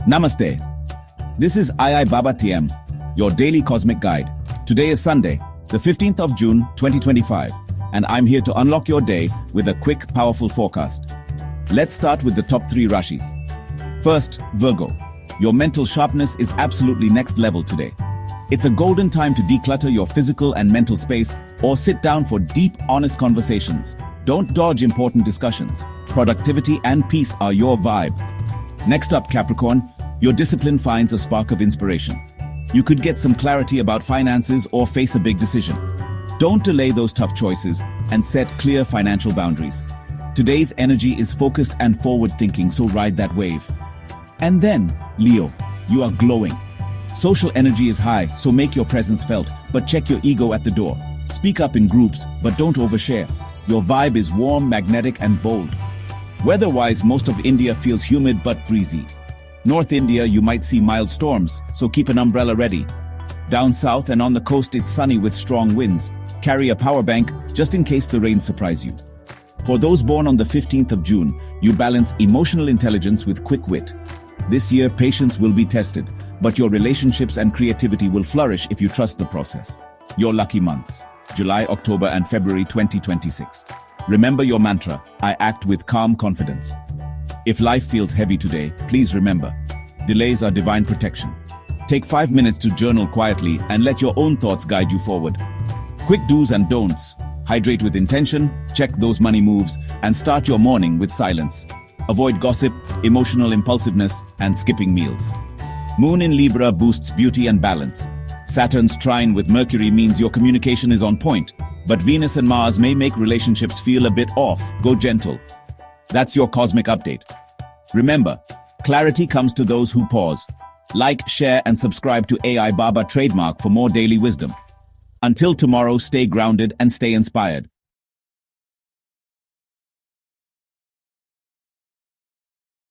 Namaste. This is II Baba TM, your daily cosmic guide. Today is Sunday, the 15th of June, 2025, and I'm here to unlock your day with a quick, powerful forecast. Let's start with the top 3 Rashis. First, Virgo. Your mental sharpness is absolutely next level today. It's a golden time to declutter your physical and mental space or sit down for deep, honest conversations. Don't dodge important discussions. Productivity and peace are your vibe. Next up, Capricorn, your discipline finds a spark of inspiration. You could get some clarity about finances or face a big decision. Don't delay those tough choices and set clear financial boundaries. Today's energy is focused and forward-thinking, so ride that wave. And then, Leo, you are glowing. Social energy is high, so make your presence felt, but check your ego at the door. Speak up in groups, but don't overshare. Your vibe is warm, magnetic, and bold. Weather-wise, most of India feels humid but breezy. North India, you might see mild storms, so keep an umbrella ready. Down south and on the coast, it's sunny with strong winds. Carry a power bank just in case the rains surprise you. For those born on the 15th of June, you balance emotional intelligence with quick wit. This year, patience will be tested, but your relationships and creativity will flourish if you trust the process. Your lucky months: July, October, and February 2026. Remember your mantra: I act with calm confidence. If life feels heavy today, please remember, delays are divine protection. Take 5 minutes to journal quietly and let your own thoughts guide you forward. Quick do's and don'ts: hydrate with intention, check those money moves, and start your morning with silence. Avoid gossip, emotional impulsiveness, and skipping meals. Moon in Libra boosts beauty and balance. Saturn's trine with Mercury means your communication is on point, but Venus and Mars may make relationships feel a bit off. Go gentle. That's your cosmic update. Remember, clarity comes to those who pause. Like, share, and subscribe to AI Baba trademark for more daily wisdom. Until tomorrow, stay grounded and stay inspired.